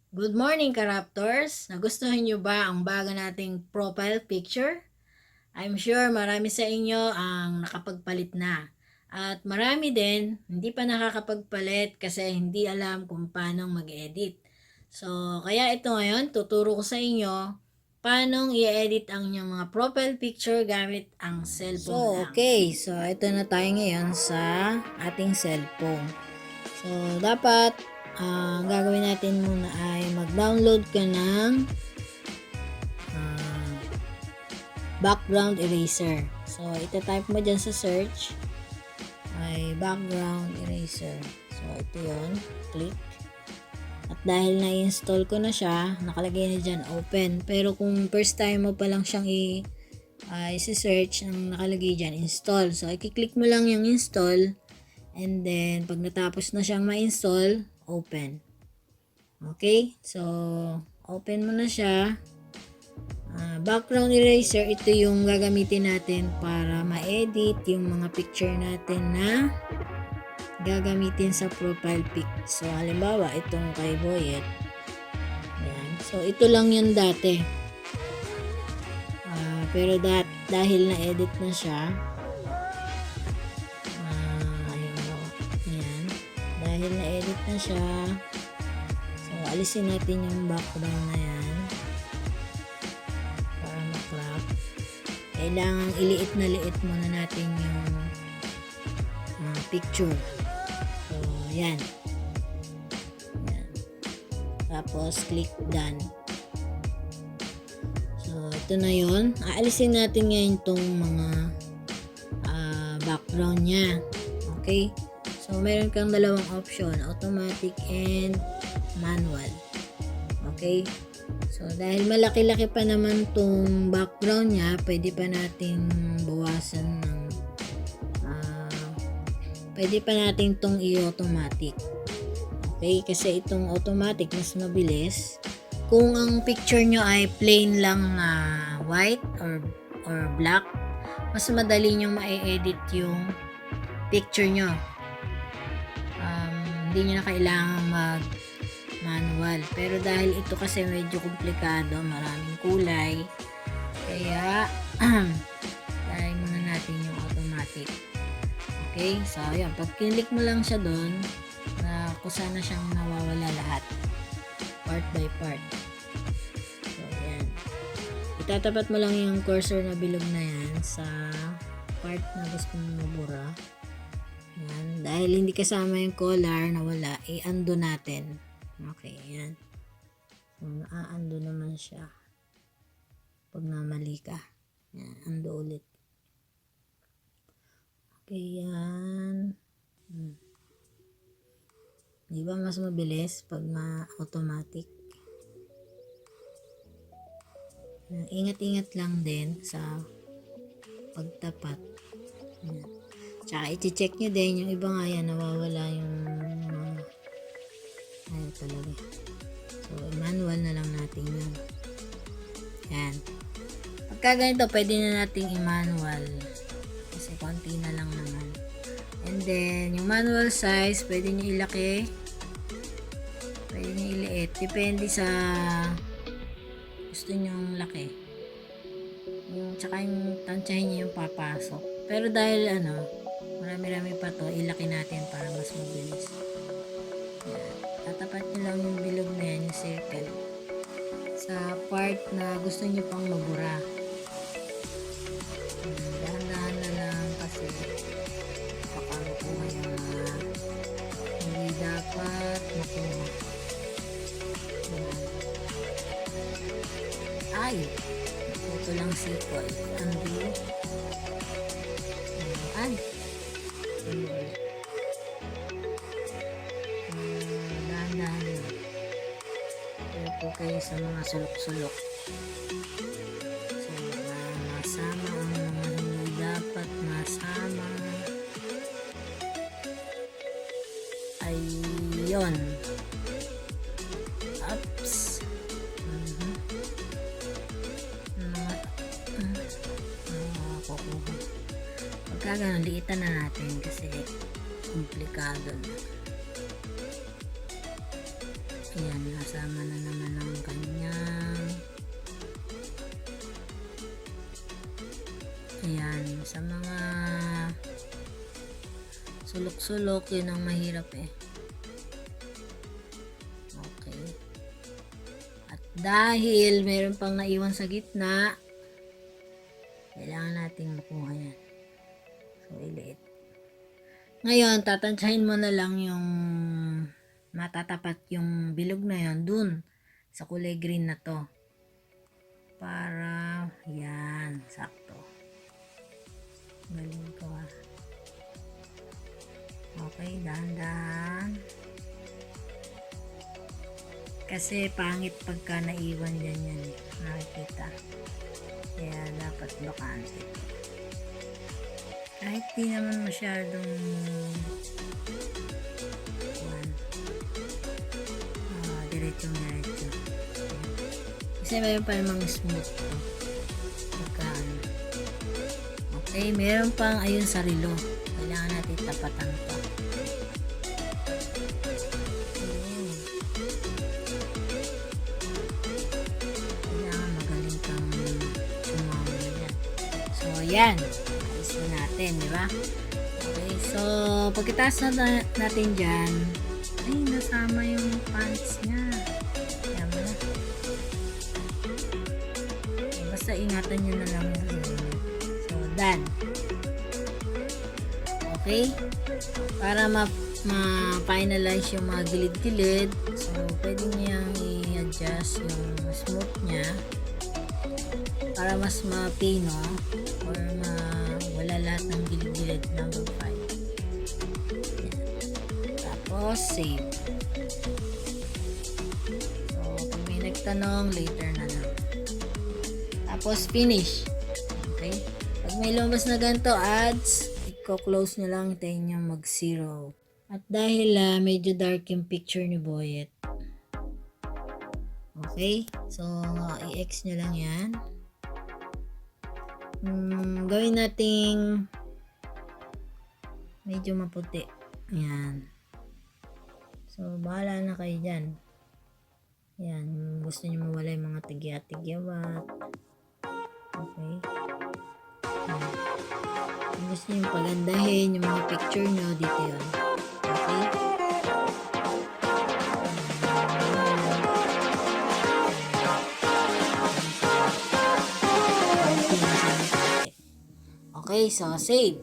Good morning, Karaptors! Nagustuhan niyo ba ang bago nating profile picture? I'm sure marami sa inyo ang nakapagpalit na. At marami din, hindi pa nakakapagpalit kasi hindi alam kung paano mag-edit. So, kaya ito ngayon, tuturo ko sa inyo paano i-edit ang inyong mga profile picture gamit ang cellphone lang. So, ito na tayo ngayon sa ating cellphone. So, dapat ang gagawin natin muna ay mag-download ka ng ah, background eraser. So, ito-type mo dyan sa search ay background eraser. So, ito yon, click. At dahil na-install ko na siya, nakalagay na dyan open. Pero kung first time mo pa lang siyang i-search, ang nakalagay dyan install. So, i-click mo lang yung install. And then, pag natapos na siyang ma-install, open. Okay? So, open mo na siya. Background eraser, ito yung gagamitin natin para ma-edit yung mga picture natin na gagamitin sa profile pic. So, halimbawa, itong kay Boyet. Ayan. So, ito lang yun dati. Pero dahil na-edit na siya, ayan. Dahil na-edit na siya, so, alisin natin yung background na yan. Para ma-crop. Kailangan iliit na liit muna natin yung picture. So, yan. Tapos, click done. So, ito na yun. Aalisin natin ngayon itong mga background niya. Okay? So, meron kang dalawang option. Automatic and manual. Okay? So, dahil malaki-laki pa naman itong background niya, pwede pa natin bawasan ng pwede pa natin itong i-automatic. Okay? Kasi itong automatic mas mabilis. Kung ang picture nyo ay plain lang na white or black, mas madali nyo ma-edit yung picture nyo. Hindi nyo na kailangan mag-manual. Pero dahil ito kasi medyo komplikado, maraming kulay, kaya try muna natin yung automatic. Okay? So, ayan. Pag kinlik mo lang siya doon, na kung saan na siyang nawawala lahat. Part by part. So, ayan. Itatapat mo lang yung cursor na bilog na yan sa part na gusto mong mabura. Ayan. Dahil hindi kasama yung color na wala, i-undo natin. Okay, ayan. So, na-undo naman siya. Pag namali ka. Ayan, undo ulit. Okay, yan. Di ba mas mabilis pag ma-automatic? Ingat-ingat lang din sa pagtapat. Ayan. Tsaka i-check nyo din yung iba nga yan, nawawala yung ayaw talaga. So, manual na lang natin yun. Yan. Pagka ganito, pwede na natin i-manual. Kasi konti na lang naman. And then, yung manual size, pwede nyo ilaki. Pwede nyo iliit. Depende sa gusto nyong laki. Tsaka yung tansyahin nyo yung papasok. Pero dahil marami-rami pa to, ilaki natin para mas mabilis. Yan. Tatapat nyo lang yung bilog na yan, yung circle, sa part na gusto nyo pang mabura. Dahan-dahan na lang kasi baka makuha yung mga hindi dapat makuha. Ay! Ito lang circle. Undo. Ay! Dahan-dahan na. Kaya po kayo sa mga sulok-sulok. So, masama ang mga hindi dapat masama. Ayun. Oops. Kukuha. Pagka ganun, liitan na natin kasi komplikado na. Ayan, kasama na naman ang kanyang ayan, sa mga sulok-sulok, yun ang mahirap eh. Okay. At dahil meron pang naiwan sa gitna, kailangan nating makuha yan. So, iliit. Ngayon, tatansyahin mo na lang yung matatapat yung bilog na yon dun sa kulay green na to. Para, yan, sakto. Galing ko ah. Okay, dahan-dahan. Kasi pangit pagka naiwan dyan yan eh. Nakikita. Kaya dapat bakante. Kahit di naman masyadong diretso. Kasi mayroon pa namang smooth to. Okay, meron pang ayun sa relo. Kailangan natin tapatan to. Kailangan magaling kang sumama yan. So, yan. Ayos na natin, di ba? Okay, so, pagkitaas na natin dyan, ay, nasama yung pants niya. Kaya mo na. Basta ingatan nyo na lang. So, done. Okay? Para ma-finalize yung mga gilid-gilid, so, pwede niyang i-adjust yung smooth niya para mas mapino or wala lahat ng gilid-gilid. Number 5. Tapos, save. So, pag may nagtanong, later na lang. Tapos, finish. Okay? Pag may lumabas na ganito, ads, i-close nyo lang, tayo nyo mag-0. At dahil medyo dark yung picture ni Boyet. Okay? So, i-X nyo lang yan. Gawin nating medyo maputi. Ayan. So, bahala na kayo dyan. Ayan. Gusto nyo mawala yung mga tigya-tigyawat. Okay. Ayan. Kung gusto nyo pagandahin yung mga picture nyo, dito yun. Okay. Okay, so save.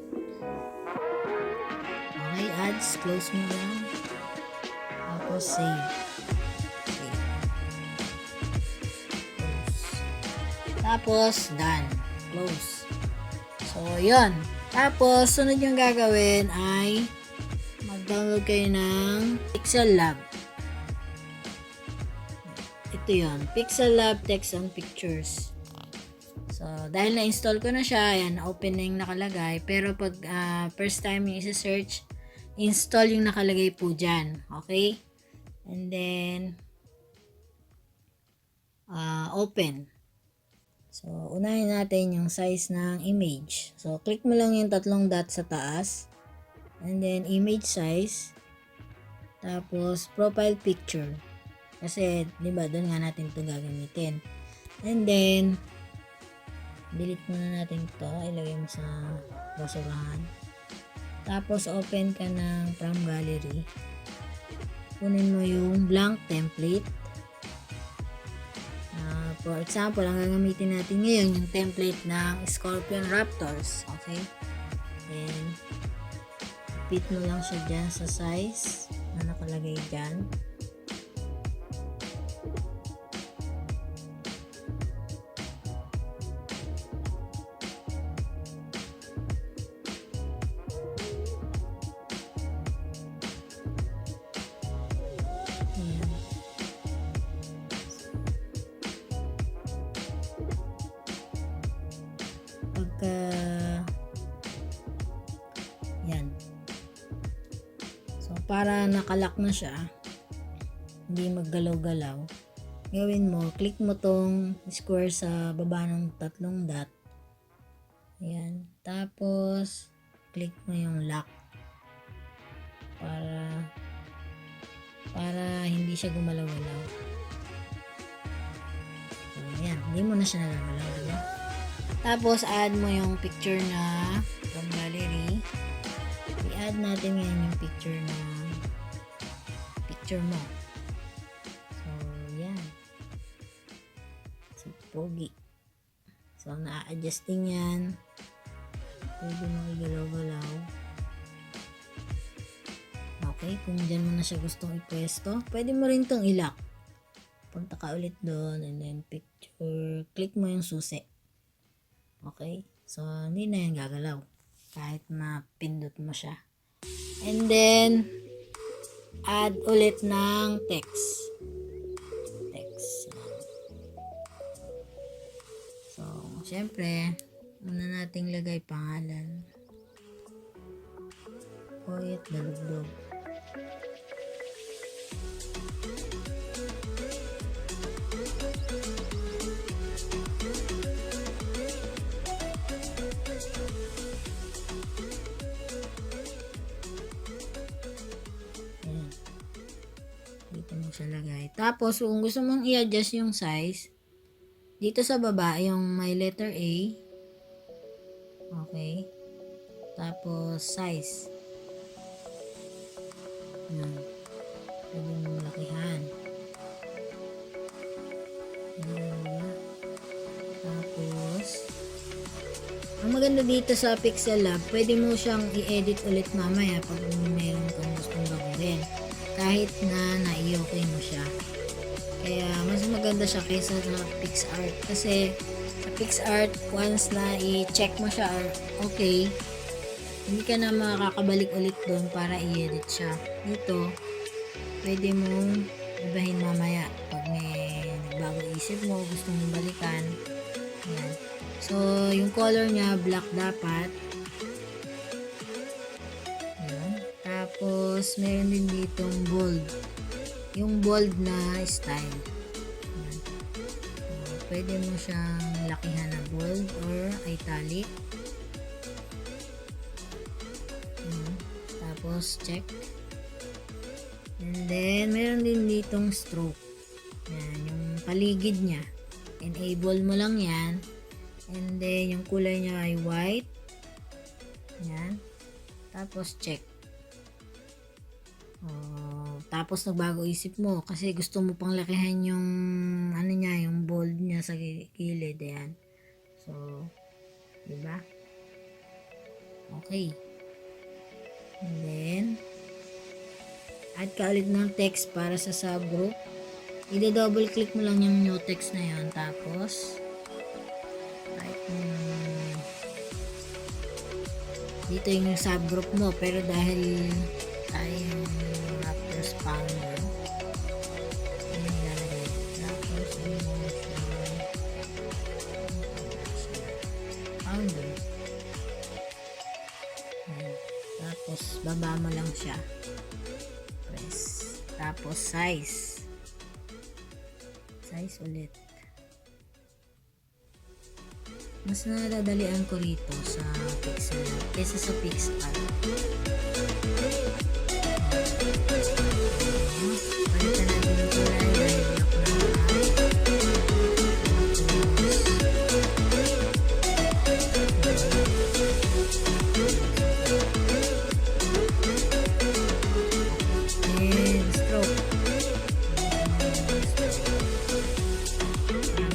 Okay, ads, close mo lang. Tapos save. Okay. Close. Tapos done. Close. So, yun. Tapos, sunod yung gagawin ay mag-download kayo ng Pixel Lab. Ito yun. Pixel Lab Text and Pictures. So, dahil na-install ko na siya, ayan, open na yung nakalagay. Pero pag first time yung isa-search, install yung nakalagay po dyan. Okay? And then, open. So, unahin natin yung size ng image. So, click mo lang yung tatlong dot sa taas. And then, image size. Tapos, profile picture. Kasi, di ba, doon nga natin ito gagamitin. And then, delete muna natin ito. Ilagay mo sa basurahan. Tapos, open ka ng from gallery. Kunin mo yung blank template. For example, ang gagamitin natin ngayon, yung template ng Scorpion Raptors. Okay? Then, fit mo lang siya dyan sa size na nakalagay dyan. Yan. So, para nakalak na siya, hindi maggalaw-galaw, gawin mo, click mo tong square sa baba ng tatlong dot. Ayan. Tapos, click mo yung lock para para hindi siya gumalaw-galaw. So, ayan. Hindi mo na siya nagagalaw, diba? Tapos, add mo yung picture na from gallery. I-add natin ngayon yung picture mo. So, yan. So, pogi. So, na-adjusting yan. Pwede mo igalaw-galaw. Okay, kung dyan mo na siya gustong ipwesto, pwede mo rin itong ilock. Punta ka ulit doon, and then picture, click mo yung susi. Okay, so hindi na yan gagalaw. Kahit mapindot mo siya. And then, add ulit ng text. So, syempre, una nating lagay pangalan. Poet Dalugdog. Ayan. Dito mo siya lagay. Tapos, kung gusto mong i-adjust yung size, dito sa baba, yung may letter A. Okay. Tapos, size. Ayan. Pwede mong lakihan. Ayan. Tapos, ang maganda dito sa Pixel Lab, pwede mo siyang i-edit ulit mamaya pag mayroon kang gustong baguhin. Kahit na na-i-okay mo siya. Kaya, mas maganda siya kaysa sa PixArt. Kasi, sa PixArt, once na i-check mo siya or okay, hindi ka na makakabalik ulit doon para i-edit siya. Dito, pwede mong ibahin mamaya pag may nagbago isip mo, gusto mong balikan. Ayan. So, yung color niya, black dapat. Ayan. Tapos, meron din ditong bold. Yung bold na style. Ayan. So, pwede mo siyang lakihan na bold or italic. Ayan. Tapos, check. And then, meron din ditong stroke. Ayan, yung paligid niya. Enable mo lang yan. And then, yung kulay niya ay white. Ayan. Tapos, check. Tapos, nagbago isip mo. Kasi gusto mo pang lakihan yung, ano niya, yung bold niya sa gilid. Ayan. So, diba? Okay. And then, add ka ulit ng text para sa subgroup. I-double click mo lang yung new text na yun. Tapos, dito yung subgroup mo. Pero dahil tayo yung Raptors founder, yun yung lalagay. Raptors founder. Ayan. Tapos, baba mo lang siya. Press. Tapos, size. Size ulit. Mas nadadalian ko rito sa Pixel kaysa sa PixArt. Palitan natin yung kulay dahil black na and stroke.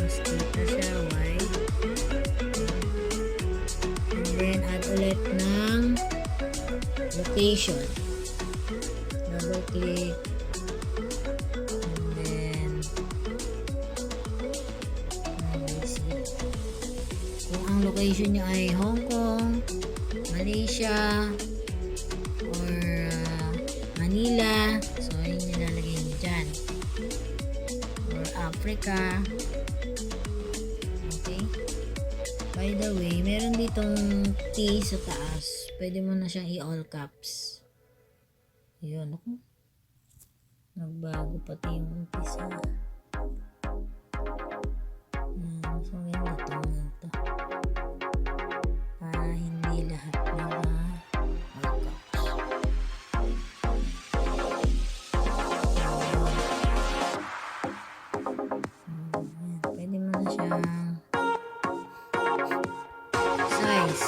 Mas kita siya white. Then, add ulit ng location. Double click. And then, kung ang location nyo ay Hong Kong, Malaysia, or Manila, so yun yung nilalagay nyo dyan. Or Africa. Okay. By the way, meron ditong T sa taas. Pwede mo na siyang i-all caps. Yun, ako. Nagbago pati yung umpisa. So, ganda ito. Para hindi lahat na all caps. size.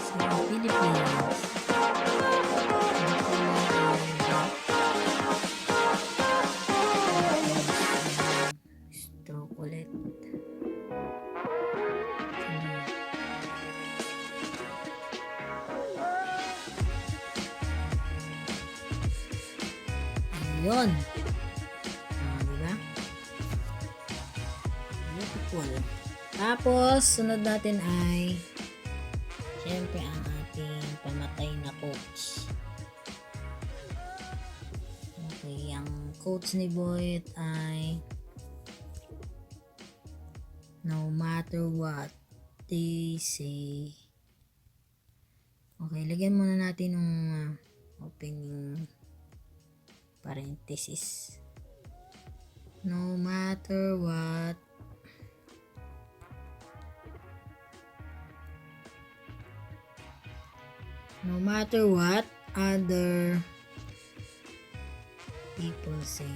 Sa Philippines. Stroke ulit. Ayun. Diba? Beautiful. Tapos, sunod natin ay syempre ang ating pamatay na quotes. Okay, ang quotes ni Boyd ay no matter what they say. Okay, lagyan muna natin ng opening parenthesis. No matter what other people say.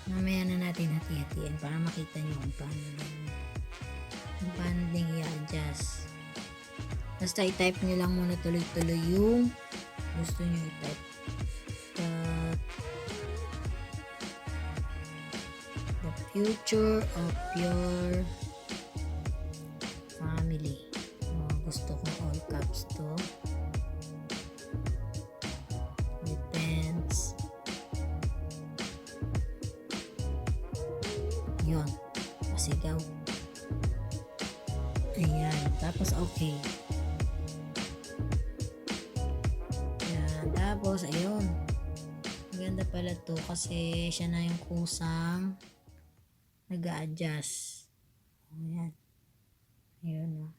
Mamaya na natin hati-hatian para makita nyo kung paano din i-adjust. Basta i-type nyo lang muna tuloy-tuloy yung gusto nyo i-type. The future of your family. Gusto kong all caps to. Depends. Yun. Pasigaw. Ayan. Tapos okay. Tapos, ayun. Maganda pala to kasi siya na yung kusang nag-a-adjust. Ayan. Ayun,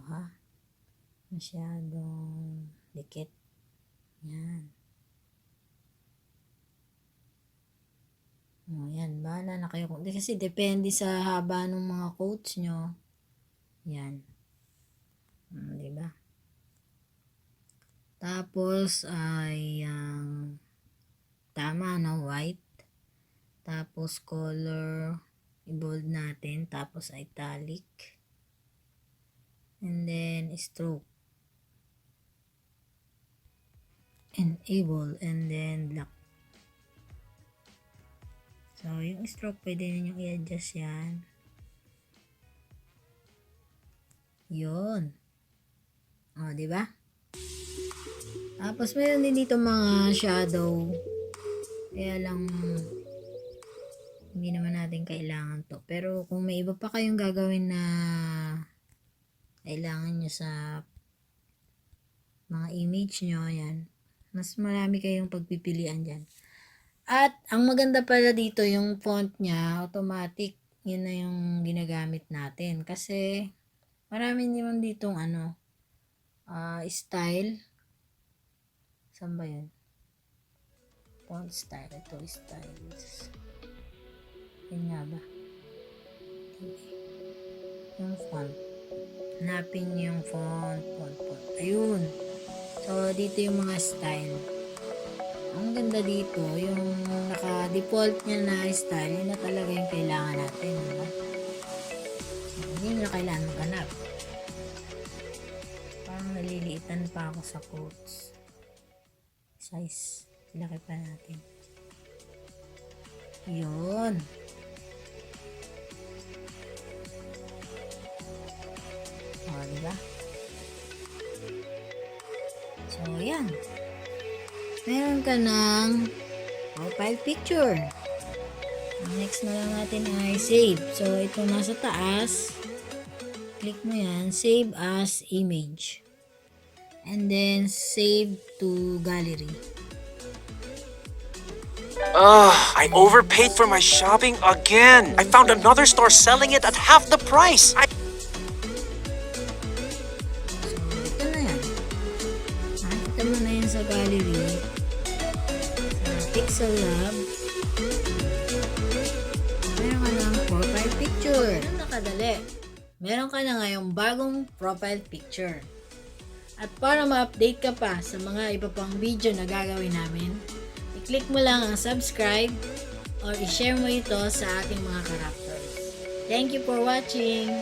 ha? Masyadong dikit. Ayan. Yan, bahala na kayo. Kasi depende sa haba ng mga quotes nyo. Yan. Diba? Tapos ay tama na white. Tapos color i-bold natin. Tapos italic. And then stroke. Enable. And then black. So, yung stroke, pwede ninyong i-adjust yan. Yun. O, diba? Tapos, meron din dito mga shadow. Kaya lang, hindi naman natin kailangan to. Pero, kung may iba pa kayong gagawin na kailangan nyo sa mga image nyo, yan. Mas marami kayong pagpipilian dyan. At, ang maganda pala dito, yung font niya, automatic, yun na yung ginagamit natin. Kasi, marami naman ditong style. Saan ba yun? Font style. Ito, styles. Yun nga ba? Yung font. Hanapin yung font. Ayun. So, dito yung mga style. Ang ganda dito, yung naka-default niya na style, yun na talaga yung kailangan natin. Diba? Hindi na kailangan maghanap. Parang naliliitan pa ako sa quotes. Size. Ilaki pa natin. Yun. O, diba? So, yan. Meron ka ng profile picture. Ang next na lang natin ay save. So, ito nasa taas. Click mo yan. Save as image. And then, save to gallery. I overpaid for my shopping again. I found another store selling it at half the price. So, ito na yan. Nakita mo na yan sa gallery. Sa Pixel Lab. Meron ka ng profile picture. napakadali. Meron ka na ngayong bagong profile picture. At para ma-update ka pa sa mga iba pang video na gagawin namin, i-click mo lang ang subscribe or i-share mo ito sa ating mga characters. Thank you for watching!